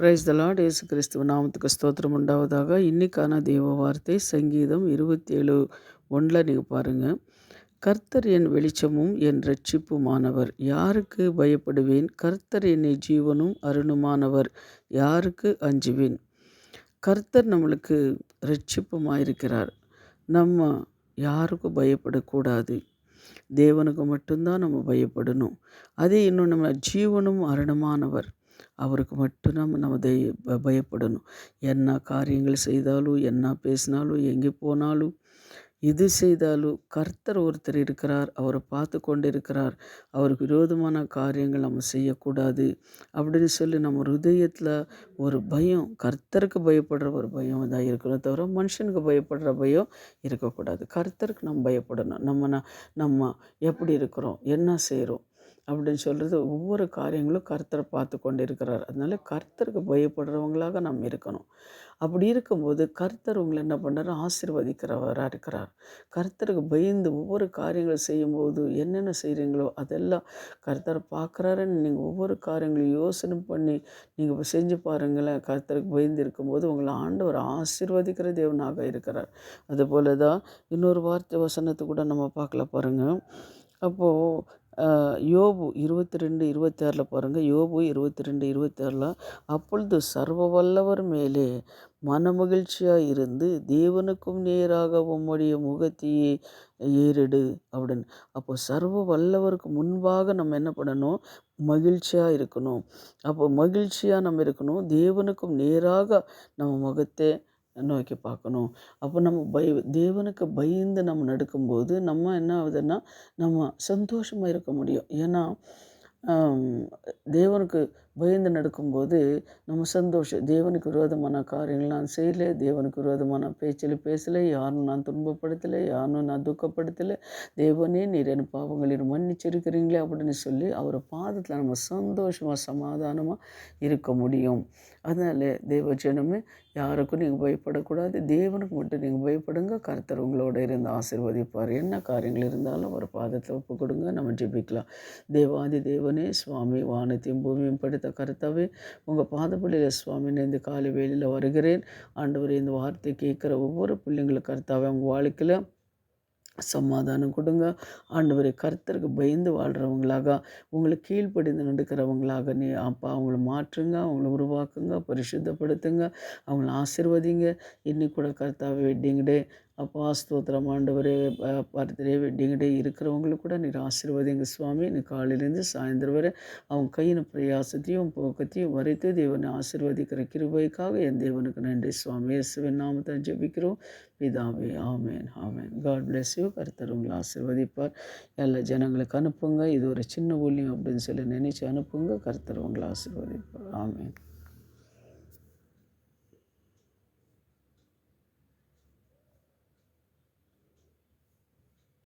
Praise the Lord. இயேசு கிறிஸ்துவ நாமத்துக்கு ஸ்தோத்திரம் உண்டாவதாக. இன்னைக்கான தேவ வார்த்தை சங்கீதம் 27:1 நீங்கள் பாருங்கள். கர்த்தர் என் வெளிச்சமும் என் இரட்சிப்புமானவர், யாருக்கு பயப்படுவேன்? கர்த்தர் என்னை ஜீவனும் அருணுமானவர், யாருக்கு அஞ்சுவேன்? கர்த்தர் நம்மளுக்கு இரட்சிப்புமாயிருக்கிறார். நம்ம யாருக்கும் பயப்படக்கூடாது. தேவனுக்கு மட்டும்தான் நம்ம பயப்படணும். அதே இன்னும் நம்ம ஜீவனும் அருணமானவர், அவருக்கு மட்டும் நம்ம பயப்படணும். என்ன காரியங்கள் செய்தாலும், என்ன பேசினாலும், எங்கே போனாலும், இது செய்தாலும் கர்த்தர் ஒருத்தர் இருக்கிறார். அவரை பார்த்து கொண்டு இருக்கிறார். அவருக்கு விரோதமான காரியங்கள் நம்ம செய்யக்கூடாது அப்படின்னு சொல்லி நம்ம ஹிருதயத்தில் ஒரு பயம், கர்த்தருக்கு பயப்படுற ஒரு பயம் தான் இருக்கணும், தவிர மனுஷனுக்கு பயப்படுற பயம் இருக்கக்கூடாது. கர்த்தருக்கு நம்ம பயப்படணும். நம்ம எப்படி இருக்கிறோம், என்ன செய்கிறோம் அப்படின்னு சொல்கிறது, ஒவ்வொரு காரியங்களும் கர்த்தரை பார்த்து கொண்டு இருக்கிறார். அதனால கர்த்தருக்கு பயப்படுறவங்களாக நம்ம இருக்கணும். அப்படி இருக்கும்போது கர்த்தர் உங்களை என்ன பண்ணுறாரு? ஆசீர்வதிக்கிறவராக இருக்கிறார். கர்த்தருக்கு பயந்து ஒவ்வொரு காரியங்கள் செய்யும்போது என்னென்ன செய்கிறீங்களோ அதெல்லாம் கர்த்தரை பார்க்குறாருன்னு நீங்கள் ஒவ்வொரு காரியங்களையும் யோசனை பண்ணி நீங்கள் செஞ்சு பாருங்களேன். கர்த்தருக்கு பயந்து இருக்கும்போது உங்களை ஆண்டவர் ஆசீர்வதிக்கிற தேவனாக இருக்கிறார். அதுபோல் தான் இன்னொரு வார்த்தை வசனத்தை கூட நம்ம பார்க்கல பாருங்கள். அப்போது யோபு 22:26 பாருங்கள். யோபு 22:26, அப்பொழுது சர்வ வல்லவர் மேலே மனமகிழ்ச்சியாக இருந்து தேவனுக்கும் நேராக உம்முடைய முகத்தையே ஏறிடு அப்படின்னு. அப்போ சர்வ வல்லவருக்கு முன்பாக நம்ம என்ன பண்ணணும்? மகிழ்ச்சியாக இருக்கணும். அப்போ மகிழ்ச்சியாக நம்ம இருக்கணும். தேவனுக்கும் நேராக நம்ம முகத்தை நோக்கி பார்க்கணும். அப்போ நம்ம தேவனுக்கு பயந்து நம்ம நடக்கும்போது நம்ம என்ன ஆகுதுன்னா, நம்ம சந்தோஷமாக இருக்க முடியும். ஏன்னா தேவனுக்கு பயந்து நடக்கும்போது நம்ம சந்தோஷம். தேவனுக்கு விரோதமான காரியங்கள் நான் செய்யலை, தேவனுக்கு விரோதமான பேச்சில் பேசலை, யாரும் நான் துன்பப்படுத்தலை, யாரும் நான் துக்கப்படுத்தலை, தேவனே நீர் என் பாவங்களில் மன்னிச்சிருக்கிறீங்களே அப்படின்னு சொல்லி அவர் பாதத்தில் நம்ம சந்தோஷமாக சமாதானமாக இருக்க முடியும். அதனால் தேவ ஜனமே, யாருக்கும் நீங்கள் பயப்படக்கூடாது. தேவனுக்கு மட்டும் நீங்கள் பயப்படுங்க. கர்த்தர் உங்களோட இருந்து ஆசீர்வதிப்பார். என்ன காரியங்கள் இருந்தாலும் அவர் பாதத்தை ஒப்பு கொடுங்க. நம்ம ஜெபிக்கலாம். தேவாதி தேவனே, சுவாமி, வானத்தையும் பூமியும் படுத்த கர்த்தாவே, உங்கள் பாதப்படியில் சுவாமி இந்த காலை வேளையில் வருகிறேன். ஆண்டவரே, இந்த வார்த்தை கேட்குற ஒவ்வொரு பிள்ளைங்களுக்கு கர்த்தாவே அவங்க வாழ்க்கையில் சமாதானம் கொடுங்க. ஆண்டவரே, கர்த்தருக்கு பயந்து வாழ்கிறவங்களாக, உங்களுக்கு கீழ்ப்படிந்து நடக்கிறவங்களாக நீ அப்பா அவங்கள மாற்றுங்க, அவங்கள உருவாக்குங்க, பரிசுத்தப்படுத்துங்க, அவங்கள ஆசீர்வதிங்க. இன்னைக்கு கூட கர்த்தாவே வெட்டிங் டே அப்பா, ஸ்தோத்திரம் ஆண்டவரே, பர்த்டே வெட்டிங் டே இருக்கிறவங்களுக்கு கூட நீர் ஆசீர்வதிங்க சுவாமி. நீ காலையிலேருந்து சாயந்தரம் வரை அவங்க கையின் பிரயாசத்தையும் போக்கத்தையும் வரைத்து தேவனை ஆசீர்வதிக்கிற கிருபைக்காக என் தேவனுக்கு நன்றி சுவாமி. இயேசுவின் நாமத்தை ஜெபிக்கிறோம் பிதாவே. ஆமேன், ஆமேன். God bless you. கர்த்தர் உங்களை ஆசீர்வதிப்பார். எல்லா ஜனங்களுக்கு அனுப்புங்க. இது ஒரு சின்ன ஊழியம் அப்படின்னு சொல்லி நினைச்சு அனுப்புங்க. கர்த்தர் உங்களை ஆசீர்வதிப்பார். ஆமேன்.